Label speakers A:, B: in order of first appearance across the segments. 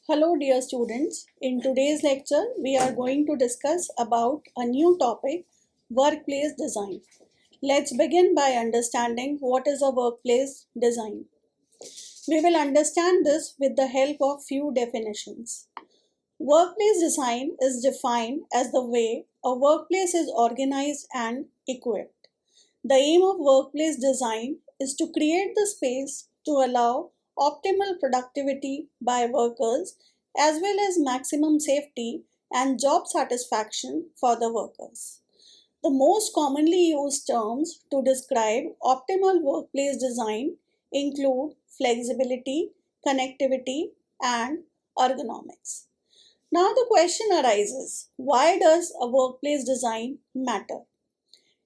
A: Hello dear students, in today's lecture we are going to discuss about a new topic, workplace design. Let's begin by understanding what is a workplace design. We will understand this with the help of few definitions. Workplace design is defined as the way a workplace is organized and equipped. The aim of workplace design is to create the space to allow optimal productivity by workers as well as maximum safety and job satisfaction for the workers. The most commonly used terms to describe optimal workplace design include flexibility, connectivity, and ergonomics. Now the question arises, why does a workplace design matter?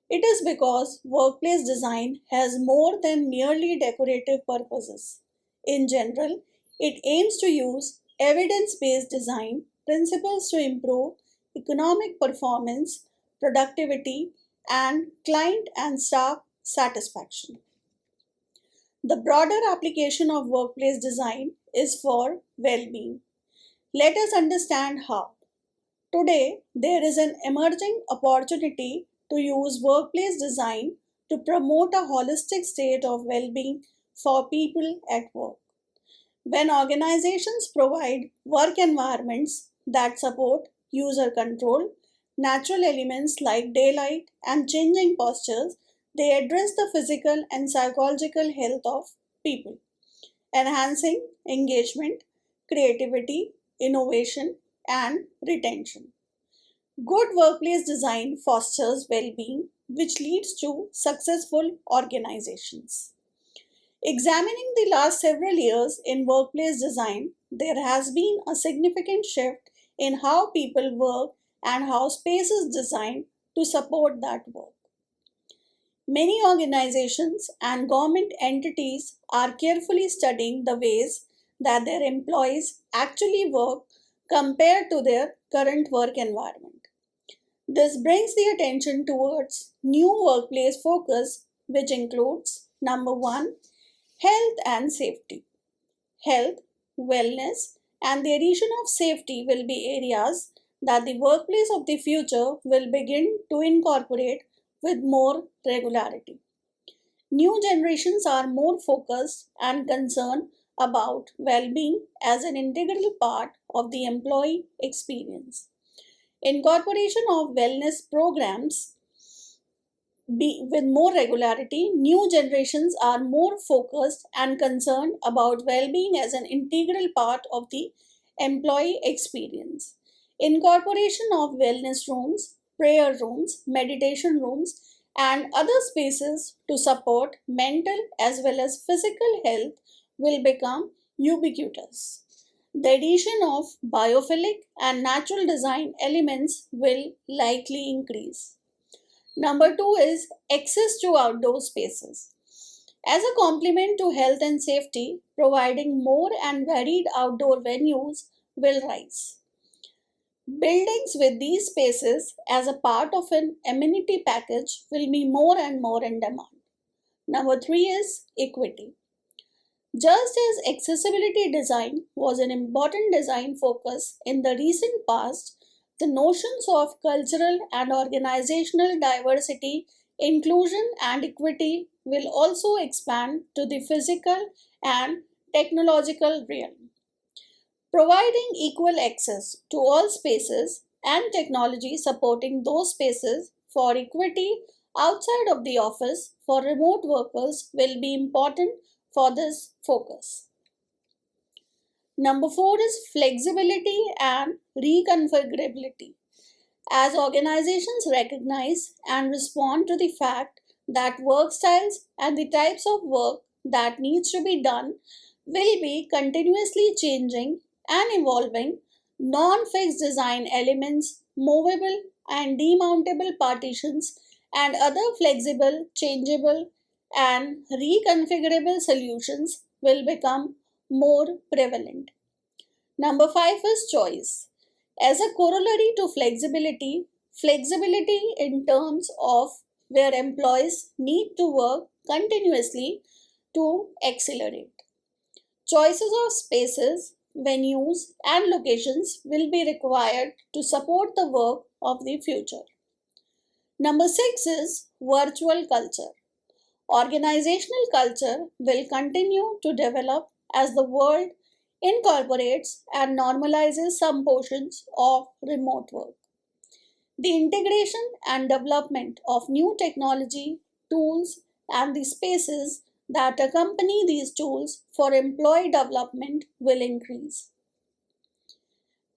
A: It is because workplace design has more than merely decorative purposes. In general, it aims to use evidence-based design principles to improve economic performance, productivity, and client and staff satisfaction. The broader application of workplace design is for well-being. Let us understand how. Today, there is an emerging opportunity to use workplace design to promote a holistic state of well being for people at work. When organizations provide work environments that support user control, natural elements like daylight and changing postures, they address the physical and psychological health of people, enhancing engagement, creativity, innovation, and retention. Good workplace design fosters well being, which leads to successful organizations. Examining the last several years in workplace design, there has been a significant shift in how people work and how space is designed to support that work. Many organizations and government entities are carefully studying the ways that their employees actually work compared to their current work environment. This brings the attention towards new workplace focus, which includes number one, health and safety. Health, wellness, and the addition of safety will be areas that the workplace of the future will begin to incorporate with more regularity. New generations are more focused and concerned about well being as an integral part of the employee experience. Incorporation of wellness programs with more regularity, new generations are more focused and concerned about well being as an integral part of the employee experience. Incorporation of wellness rooms, prayer rooms, meditation rooms, and other spaces to support mental as well as physical health will become ubiquitous. The addition of biophilic and natural design elements will likely increase. Number two is access to outdoor spaces. As a complement to health and safety, providing more and varied outdoor venues will rise. Buildings with these spaces as a part of an amenity package will be more and more in demand. Number three is equity. Just as accessibility design was an important design focus in the recent past, the notions of cultural and organizational diversity, inclusion, and equity will also expand to the physical and technological realm. Providing equal access to all spaces and technology supporting those spaces for equity outside of the office for remote workers will be important for this focus. Number four is flexibility and reconfigurability. As organizations recognize and respond to the fact that work styles and the types of work that needs to be done will be continuously changing and evolving, non-fixed design elements, movable and demountable partitions, and other flexible, changeable, and reconfigurable solutions will become more prevalent. Number five is choice. As a corollary to flexibility, flexibility in terms of where employees need to work continuously to accelerate. Choices of spaces, venues, and locations will be required to support the work of the future. Number 6 is virtual culture. Organizational culture will continue to develop as the world incorporates and normalizes some portions of remote work. The integration and development of new technology, tools, and the spaces that accompany these tools for employee development will increase.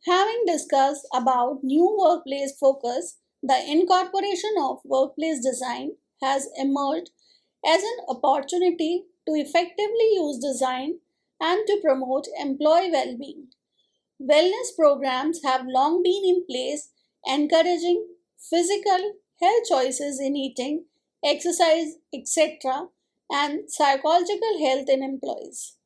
A: Having discussed about new workplace focus, the incorporation of workplace design has emerged as an opportunity to effectively use design and to promote employee well-being. Wellness programs have long been in place, encouraging physical health choices in eating, exercise, etc., and psychological health in employees.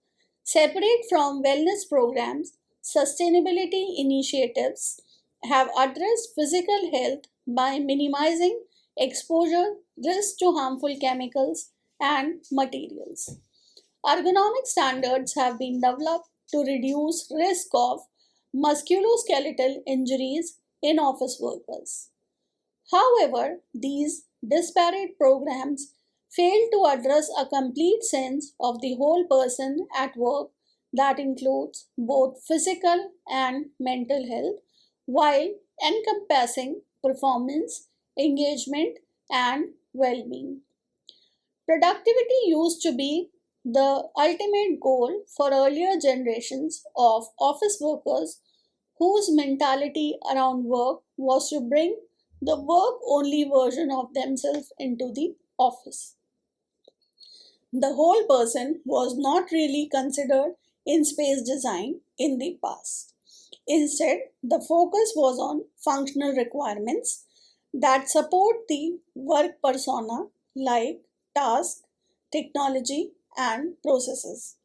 A: Separate from wellness programs, sustainability initiatives have addressed physical health by minimizing exposure risks to harmful chemicals and materials. Ergonomic standards have been developed to reduce risk of musculoskeletal injuries in office workers. However, these disparate programs fail to address a complete sense of the whole person at work that includes both physical and mental health while encompassing performance, engagement, and well being. Productivity used to be the ultimate goal for earlier generations of office workers whose mentality around work was to bring the work only version of themselves into the office. The whole person was not really considered in space design in the past. Instead, the focus was on functional requirements that support the work persona like task, technology, and processes.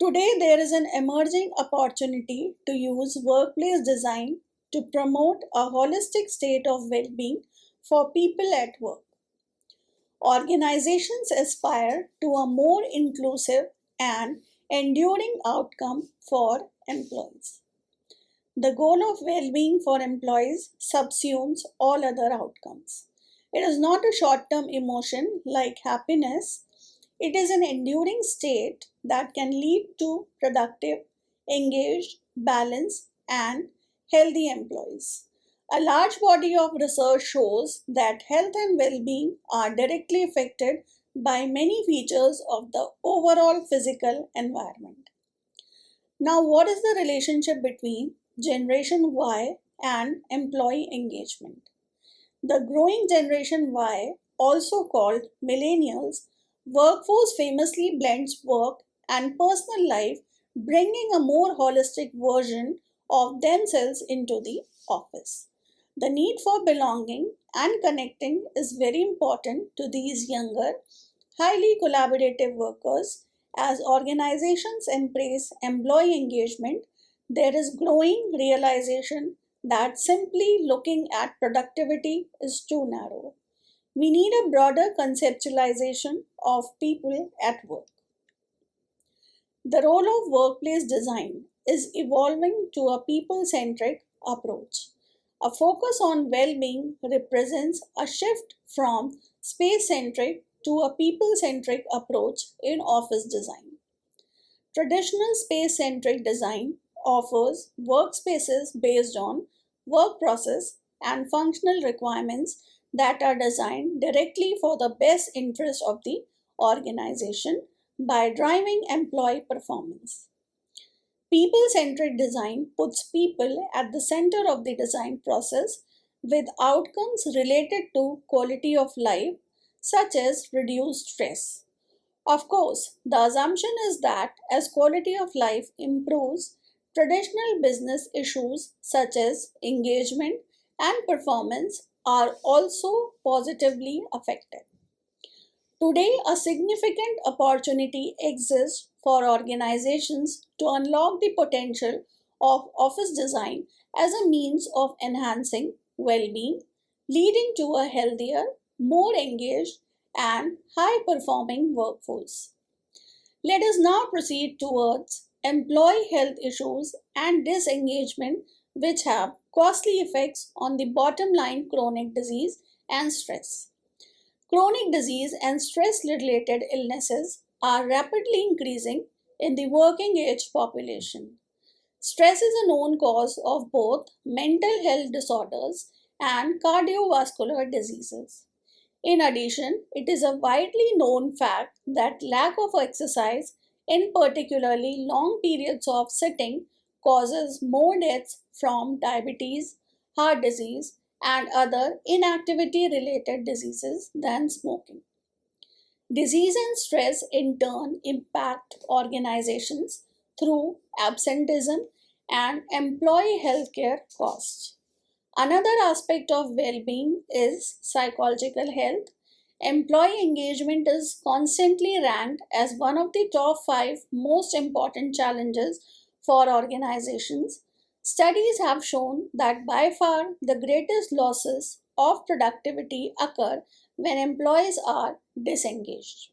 A: Today, there is an emerging opportunity to use workplace design to promote a holistic state of well being for people at work. Organizations aspire to a more inclusive and enduring outcome for employees. The goal of well being for employees subsumes all other outcomes. It is not a short term emotion like happiness, it is an enduring state that can lead to productive, engaged, balanced, and healthy employees. A large body of research shows that health and well being are directly affected by many features of the overall physical environment. Now, what is the relationship between Generation Y and employee engagement? The growing Generation Y, also called millennials, workforce famously blends work and personal life, bringing a more holistic version of themselves into the office. The need for belonging and connecting is very important to these younger, highly collaborative workers. As organizations embrace employee engagement, there is growing realization that simply looking at productivity is too narrow. We need a broader conceptualization of people at work. The role of workplace design is evolving to a people centric approach. A focus on well being represents a shift from space centric to a people centric approach in office design. Traditional space centric design offers workspaces based on work process and functional requirements that are designed directly for the best interest of the organization by driving employee performance. People centric design puts people at the center of the design process with outcomes related to quality of life, such as reduced stress. Of course, the assumption is that as quality of life improves, traditional business issues such as engagement and performance are also positively affected. Today, a significant opportunity exists for organizations to unlock the potential of office design as a means of enhancing well being, leading to a healthier, more engaged, and high performing workforce. Let us now proceed towards employee health issues, and disengagement, which have costly effects on the bottom line chronic disease and stress. Chronic disease and stress related illnesses are rapidly increasing in the working age population. Stress is a known cause of both mental health disorders and cardiovascular diseases. In addition, it is a widely known fact that lack of exercise, in particularly long periods of sitting, causes more deaths from diabetes, heart disease, and other inactivity related diseases than smoking. Disease and stress in turn impact organizations through absenteeism and employee healthcare costs. Another aspect of well being is psychological health. Employee engagement is constantly ranked as one of the top 5 most important challenges for organizations. Studies have shown that by far the greatest losses of productivity occur when employees are disengaged.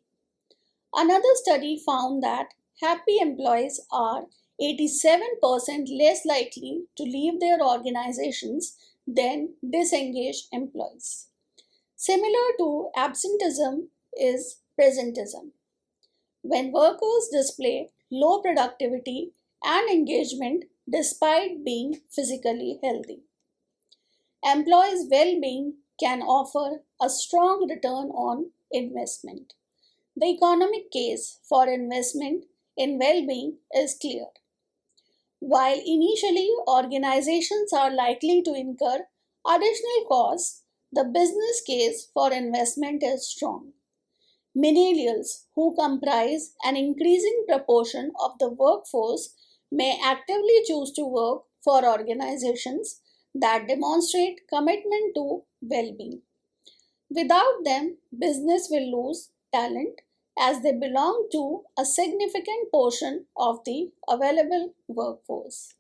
A: Another study found that happy employees are 87% less likely to leave their organizations than disengaged employees. Similar to absenteeism is presenteeism. When workers display low productivity and engagement despite being physically healthy, employees' well being can offer a strong return on investment. The economic case for investment in well being is clear. While initially organizations are likely to incur additional costs, the business case for investment is strong. Millennials, who comprise an increasing proportion of the workforce, may actively choose to work for organizations that demonstrate commitment to well being. Without them, business will lose talent as they belong to a significant portion of the available workforce.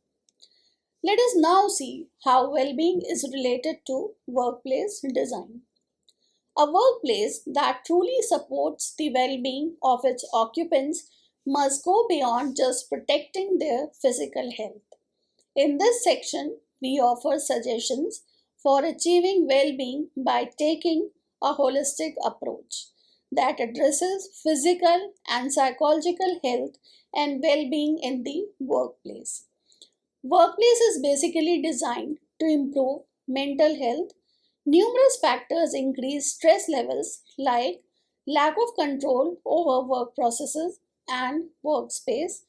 A: Let us now see how well being is related to workplace design. A workplace that truly supports the well being of its occupants must go beyond just protecting their physical health. In this section, we offer suggestions for achieving well being by taking a holistic approach that addresses physical and psychological health and well being in the workplace. Workplace is basically designed to improve mental health. Numerous factors increase stress levels like lack of control over work processes and workspace,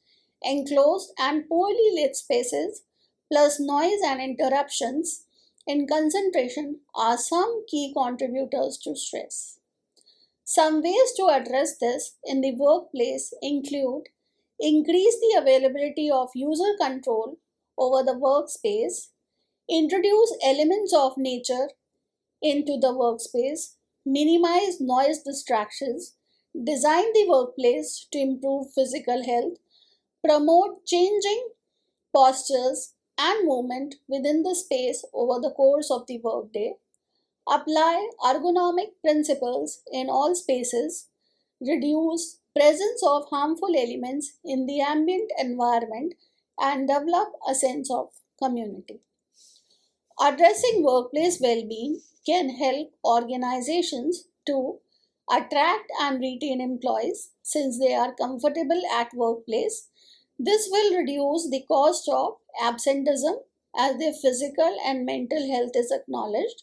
A: enclosed and poorly lit spaces, plus noise and interruptions in concentration are some key contributors to stress. Some ways to address this in the workplace include increase the availability of user control over the workspace, introduce elements of nature into the workspace, minimize noise distractions, design the workplace to improve physical health, promote changing postures and movement within the space over the course of the workday, apply ergonomic principles in all spaces, reduce presence of harmful elements in the ambient environment, and develop a sense of community. Addressing workplace well-being can help organizations to attract and retain employees since they are comfortable at workplace. This will reduce the cost of absenteeism as their physical and mental health is acknowledged.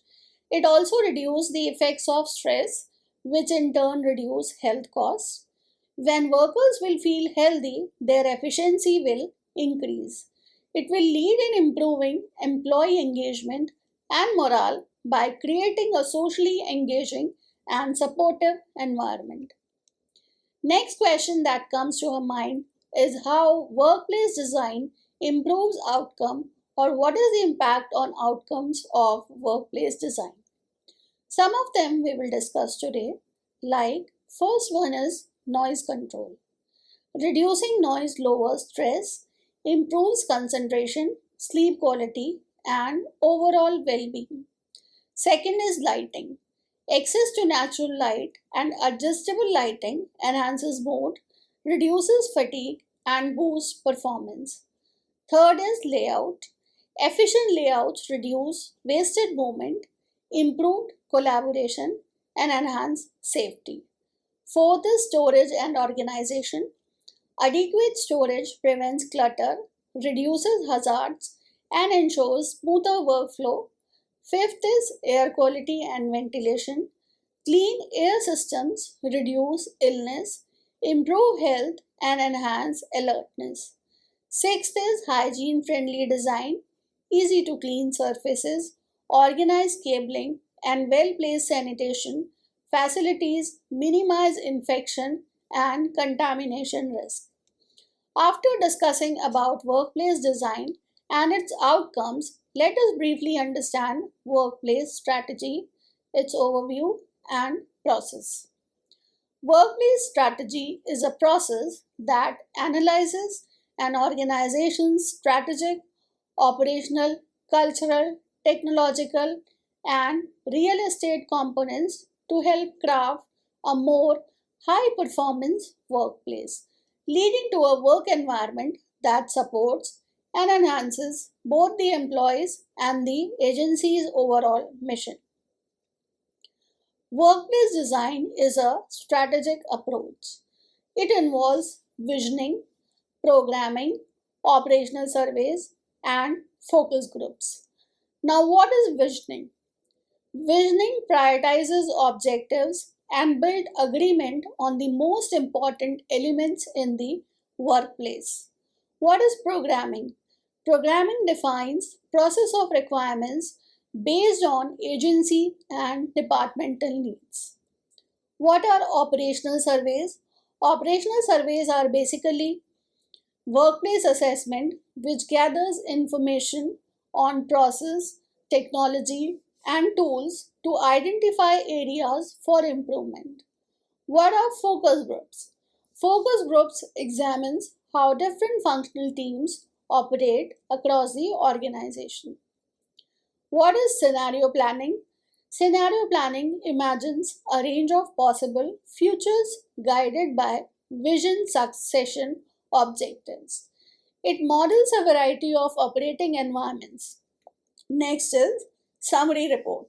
A: It also reduces the effects of stress, which in turn reduce health costs. When workers will feel healthy, their efficiency will increase. It will lead in improving employee engagement and morale by creating a socially engaging and supportive environment. Next question that comes to our mind is how workplace design improves outcome or what is the impact on outcomes of workplace design. Some of them we will discuss today, like first one is noise control. Reducing noise lowers stress, improves concentration, sleep quality, and overall well being. Second is lighting. Access to natural light and adjustable lighting enhances mood, reduces fatigue, and boost performance. Third is layout. Efficient layouts reduce wasted movement, improve collaboration, and enhance safety. Fourth is storage and organization. Adequate storage prevents clutter, reduces hazards, and ensures smoother workflow. Fifth is air quality and ventilation. Clean air systems reduce illness, improve health, and enhance alertness. Sixth is hygiene friendly design, easy to clean surfaces, organized cabling, and well placed sanitation facilities minimize infection and contamination risk. After discussing about workplace design and its outcomes, let us briefly understand workplace strategy, its overview, and process. Workplace strategy is a process that analyzes an organization's strategic, operational, cultural, technological, and real estate components to help craft a more high performance workplace, leading to a work environment that supports and enhances both the employees and the agency's overall mission. Workplace design is a strategic approach. It involves visioning, programming, operational surveys, and focus groups. Now, what is visioning? Visioning prioritizes objectives and build agreement on the most important elements in the workplace. What is programming? Programming defines process of requirements based on agency and departmental needs. What are operational surveys? Operational surveys are basically workplace assessment which gathers information on process, technology, and tools to identify areas for improvement. What are focus groups? Focus groups examines how different functional teams operate across the organization. What is scenario planning? Scenario planning imagines a range of possible futures guided by vision succession objectives. It models a variety of operating environments. Next is summary report.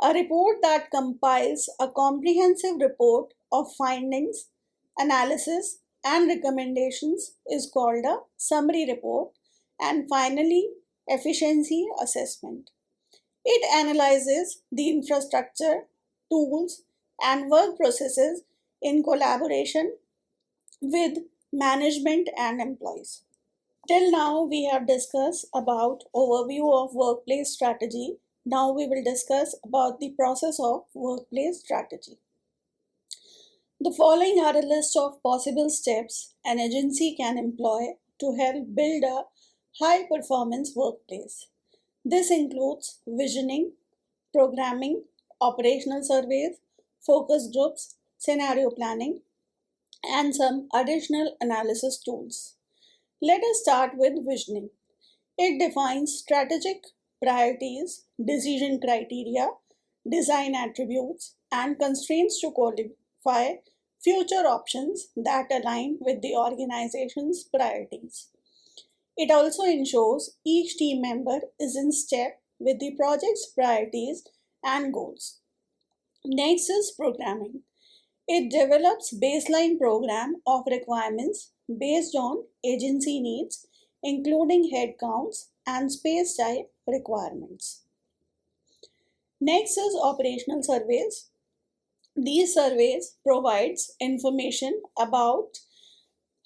A: A report that compiles a comprehensive report of findings, analysis, and recommendations is called a summary report. And finally, efficiency assessment. It analyzes the infrastructure, tools, and work processes in collaboration with management and employees. Till now, we have discussed about overview of workplace strategy. Now we will discuss about the process of workplace strategy. The following are a list of possible steps an agency can employ to help build a high performance workplace. This includes visioning, programming, operational surveys, focus groups, scenario planning, and some additional analysis tools. Let us start with visioning. It defines strategic priorities, decision criteria, design attributes, and constraints to qualify future options that align with the organization's priorities. It also ensures each team member is in step with the project's priorities and goals. Next is programming. It develops baseline program of requirements based on agency needs, including headcounts and space type requirements. Next is operational surveys. These surveys provides information about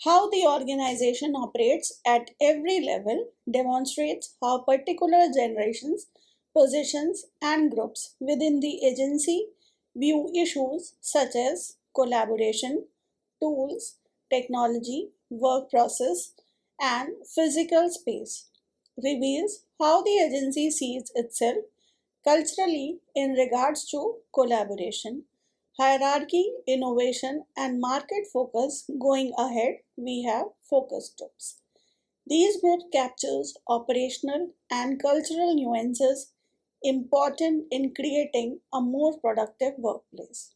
A: how the organization operates at every level, demonstrates how particular generations, positions, and groups within the agency view issues such as collaboration, tools, technology, work process, and physical space. Reveals how the agency sees itself culturally in regards to collaboration, hierarchy, innovation, and market focus. Going ahead, we have focus groups. These groups captures operational and cultural nuances important in creating a more productive workplace.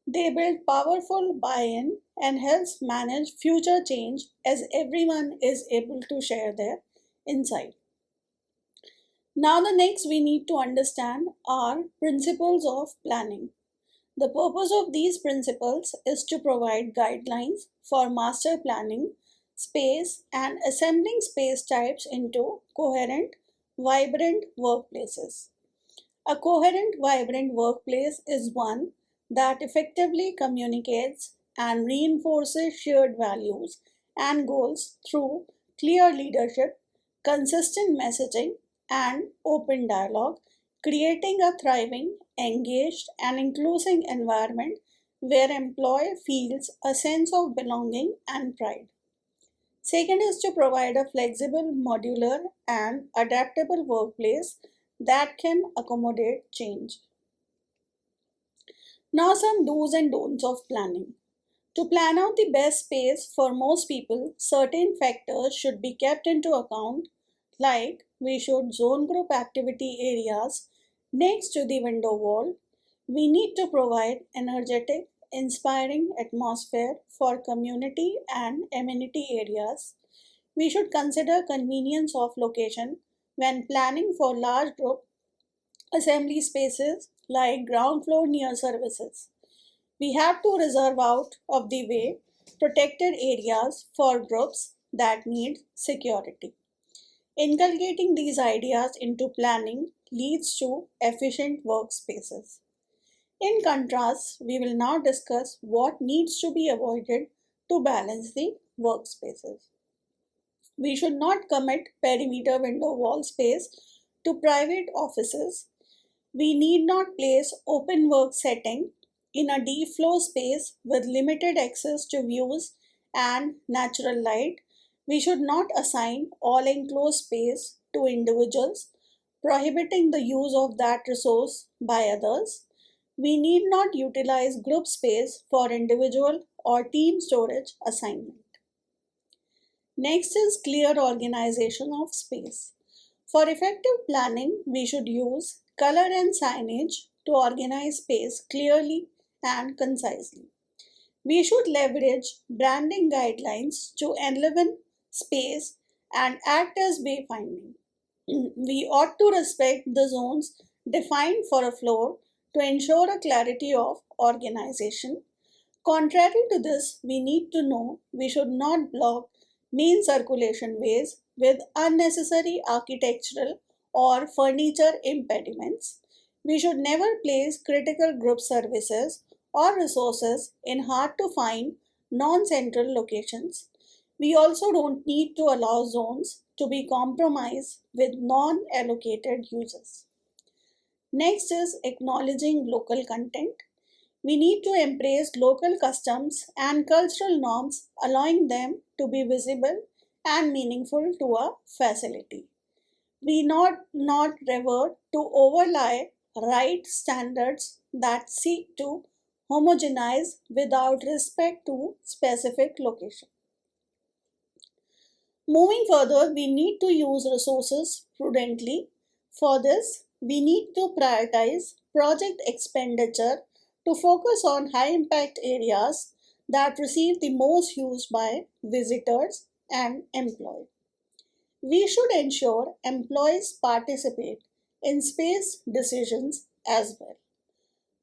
A: They build powerful buy-in and helps manage future change as everyone is able to share their insight. Now the next we need to understand are principles of planning. The purpose of these principles is to provide guidelines for master planning space and assembling space types into coherent, vibrant workplaces. A coherent, vibrant workplace is one that effectively communicates and reinforces shared values and goals through clear leadership, consistent messaging, and open dialogue, creating a thriving, engaged, and inclusive environment where employee feels a sense of belonging and pride. Second is to provide a flexible, modular, and adaptable workplace that can accommodate change. Now, some do's and don'ts of planning. To plan out the best space for most people, certain factors should be kept into account, like we should zone group activity areas next to the window wall. We need to provide energetic, inspiring atmosphere for community and amenity areas. We should consider convenience of location when planning for large group assembly spaces like ground floor near services. We have to reserve out of the way protected areas for groups that need security. Inculcating these ideas into planning leads to efficient workspaces. In contrast, we will now discuss what needs to be avoided to balance the workspaces. We should not commit perimeter window wall space to private offices. We need not place open work setting in a deep floor space with limited access to views and natural light. We should not assign all enclosed space to individuals, prohibiting the use of that resource by others. We need not utilize group space for individual or team storage assignment. Next is clear organization of space. For effective planning, we should use color and signage to organize space clearly and concisely. We should leverage branding guidelines to enliven space and act as wayfinding. We ought to respect the zones defined for a floor to ensure a clarity of organization. Contrary to this, we need to know we should not block main circulation ways with unnecessary architectural or furniture impediments. We should never place critical group services or resources in hard to find non central locations. We also don't need to allow zones to be compromised with non allocated uses. Next is acknowledging local content. We need to embrace local customs and cultural norms, allowing them to be visible and meaningful to a facility. We not revert to overlay right standards that seek to homogenize without respect to specific location. Moving further, we need to use resources prudently. For this, we need to prioritize project expenditure to focus on high impact areas that receive the most use by visitors and employees. We should ensure employees participate in space decisions as well.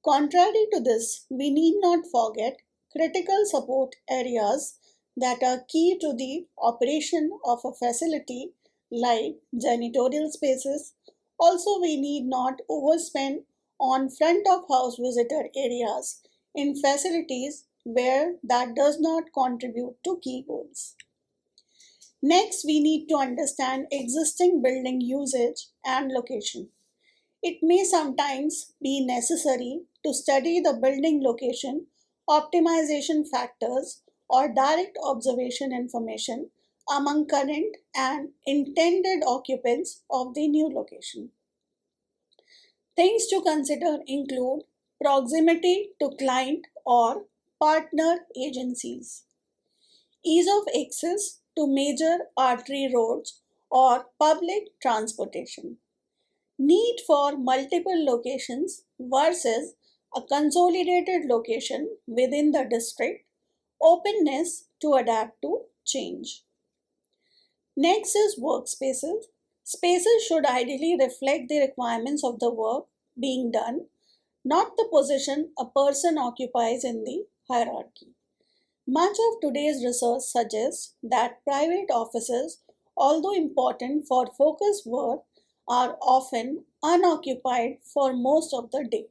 A: Contrary to this, we need not forget critical support areas that are key to the operation of a facility like janitorial spaces. Also, we need not overspend on front of house visitor areas in facilities where that does not contribute to key goals. Next, we need to understand existing building usage and location. It may sometimes be necessary to study the building location, optimization factors, or direct observation information among current and intended occupants of the new location. Things to consider include proximity to client or partner agencies, ease of access to major artery roads or public transportation, need for multiple locations versus a consolidated location within the district, openness to adapt to change. Next is workspaces. Spaces should ideally reflect the requirements of the work being done, not the position a person occupies in the hierarchy. Much of today's research suggests that private offices, although important for focused work, are often unoccupied for most of the day.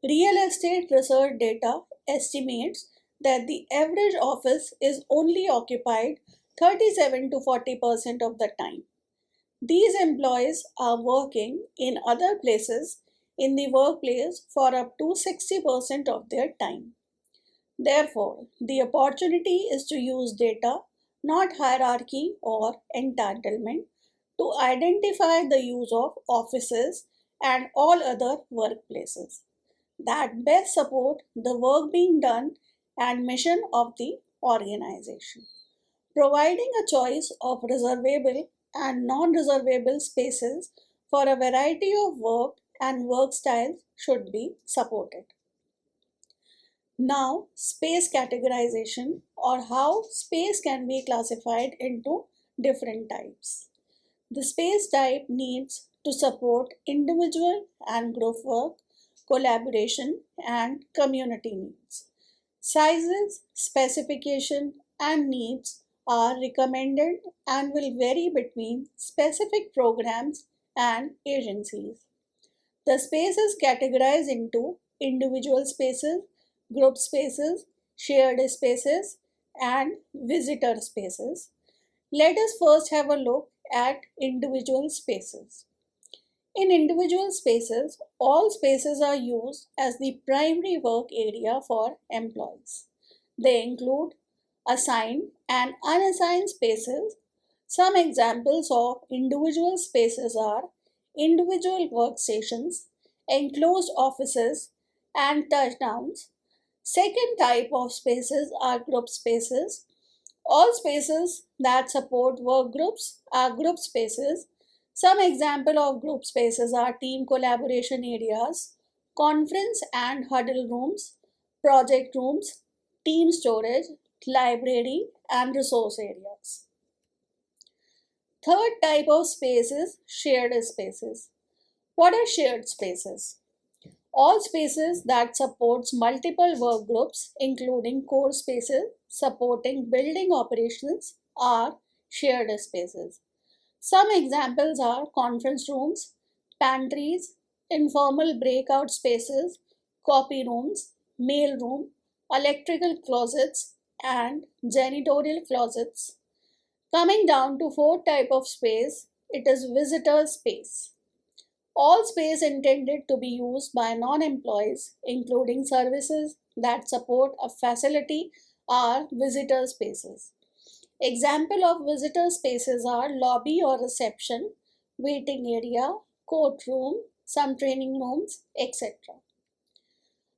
A: Real estate research data estimates that the average office is only occupied 37 to 40% of the time. These employees are working in other places in the workplace for up to 60% of their time. Therefore, the opportunity is to use data, not hierarchy or entitlement, to identify the use of offices and all other workplaces that best support the work being done and mission of the organization. Providing a choice of reservable and non-reservable spaces for a variety of work and work styles should be supported. Now, space categorization, or how space can be classified into different types. The space type needs to support individual and group work, collaboration, and community needs. Sizes, specification, and needs are recommended and will vary between specific programs and agencies. The space is categorized into individual spaces, group spaces, shared spaces, and visitor spaces. Let us first have a look at individual spaces. In individual spaces, all spaces are used as the primary work area for employees. They include assigned and unassigned spaces. Some examples of individual spaces are individual workstations, enclosed offices, and touchdowns. Second type of spaces are group spaces. All spaces that support work groups are group spaces. Some example of group spaces are team collaboration areas, conference and huddle rooms, project rooms, team storage, library, and resource areas. Third type of space is shared spaces. What are shared spaces? All spaces that supports multiple work groups, including core spaces supporting building operations, are shared spaces. Some examples are conference rooms, pantries, informal breakout spaces, copy rooms, mail room, electrical closets, and janitorial closets. Coming down to fourth type of space, it is visitor space. All space intended to be used by non-employees, including services that support a facility, are visitor spaces. Example of visitor spaces are lobby or reception, waiting area, courtroom, some training rooms, etc.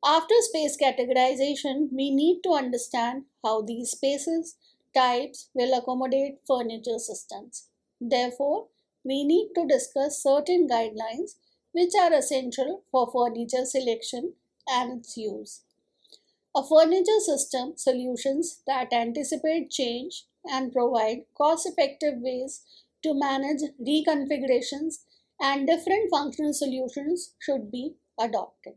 A: After space categorization, we need to understand how these spaces types will accommodate furniture systems. Therefore, we need to discuss certain guidelines which are essential for furniture selection and its use. A furniture system solutions that anticipate change and provide cost-effective ways to manage reconfigurations and different functional solutions should be adopted.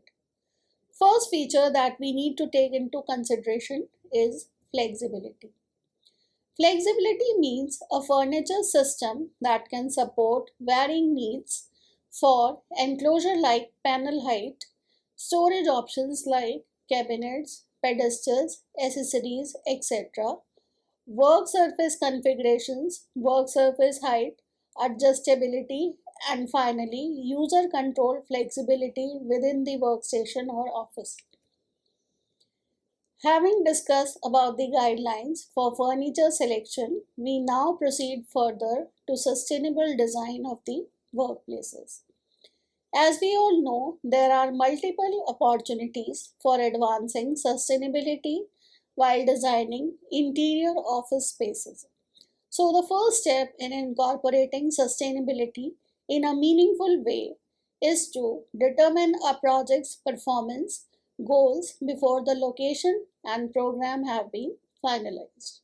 A: First feature that we need to take into consideration is flexibility. Flexibility means a furniture system that can support varying needs for enclosure like panel height, storage options like cabinets, pedestals, accessories, etc., work surface configurations, work surface height, adjustability, and finally, user control flexibility within the workstation or office. Having discussed about the guidelines for furniture selection, we now proceed further to sustainable design of the workplaces. As we all know, there are multiple opportunities for advancing sustainability while designing interior office spaces. So the first step in incorporating sustainability in a meaningful way is to determine a project's performance goals before the location and program have been finalized.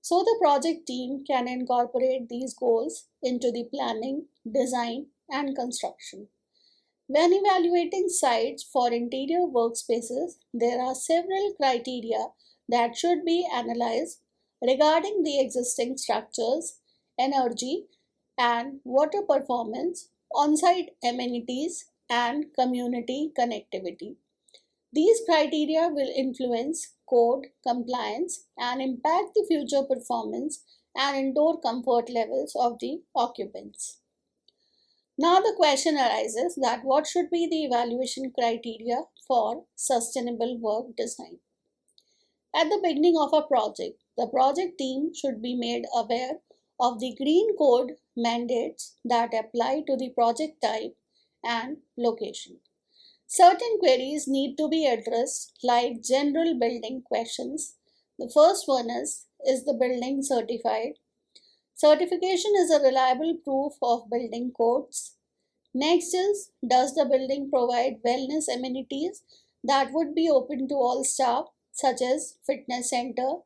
A: So the project team can incorporate these goals into the planning, design, and construction. When evaluating sites for interior workspaces, there are several criteria that should be analyzed regarding the existing structures, energy and water performance, on-site amenities, and community connectivity. These criteria will influence code compliance and impact the future performance and indoor comfort levels of the occupants. Now the question arises that what should be the evaluation criteria for sustainable work design? At the beginning of a project, the project team should be made aware of the Green Code mandates that apply to the project type and location. Certain queries need to be addressed like general building questions. The first one is the building certified? Certification is a reliable proof of building codes. Next is, does the building provide wellness amenities that would be open to all staff, such as fitness center,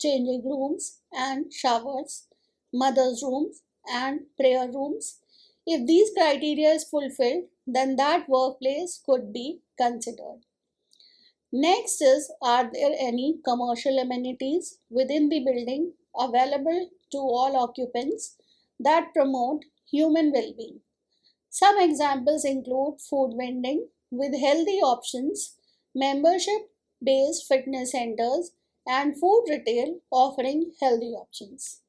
A: changing rooms and showers, mother's rooms and prayer rooms? If these criteria is fulfilled, then that workplace could be considered. Next is, are there any commercial amenities within the building available to all occupants that promote human well-being? Some examples include food vending with healthy options, membership based fitness centers, and food retail offering healthy options.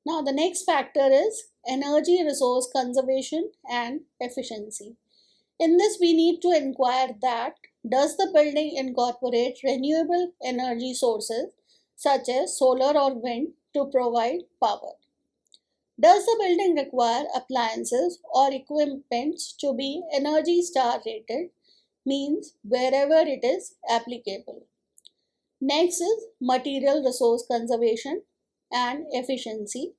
A: Now, the next factor is energy resource conservation and efficiency. In this, we need to inquire that does the building incorporate renewable energy sources such as solar or wind to provide power? Does the building require appliances or equipment to be Energy Star rated? Means wherever it is applicable. Next is material resource conservation and efficiency.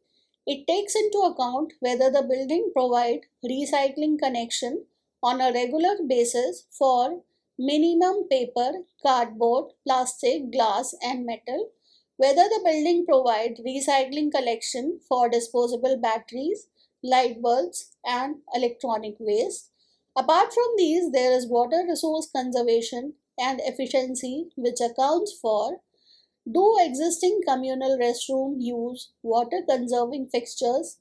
A: It takes into account whether the building provide recycling connection on a regular basis for minimum paper, cardboard, plastic, glass and metal, whether the building provide recycling collection for disposable batteries, light bulbs and electronic waste. Apart from these, there is water resource conservation and efficiency which accounts for, do existing communal restroom use water conserving fixtures?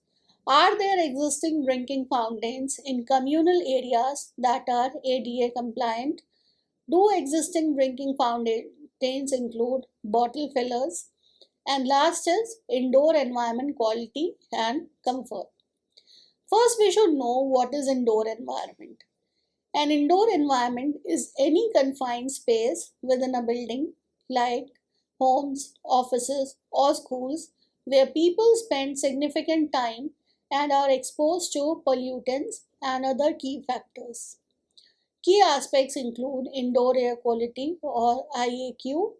A: Are there existing drinking fountains in communal areas that are ADA compliant? Do existing drinking fountains include bottle fillers? And last is indoor environment quality and comfort. First, we should know what is indoor environment. An indoor environment is any confined space within a building like homes, offices, or schools where people spend significant time and are exposed to pollutants and other key factors. Key aspects include indoor air quality or IAQ.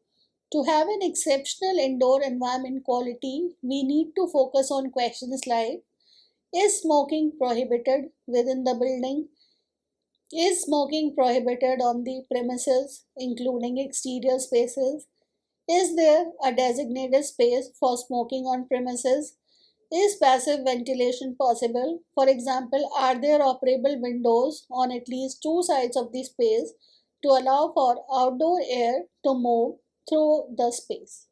A: To have an exceptional indoor environment quality, we need to focus on questions like, is smoking prohibited within the building? Is smoking prohibited on the premises, including exterior spaces? Is there a designated space for smoking on premises? Is passive ventilation possible? For example, are there operable windows on at least two sides of the space to allow for outdoor air to move through the space?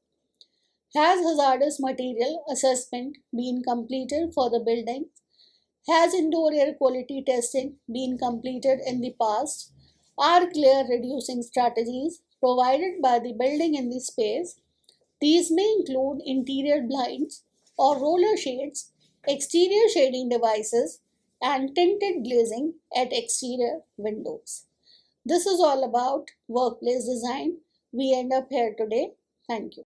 A: Has hazardous material assessment been completed for the building? Has indoor air quality testing been completed in the past? Are glare reducing strategies provided by the building in the space? These may include interior blinds or roller shades, exterior shading devices, and tinted glazing at exterior windows. This is all about workplace design. We end up here today. Thank you.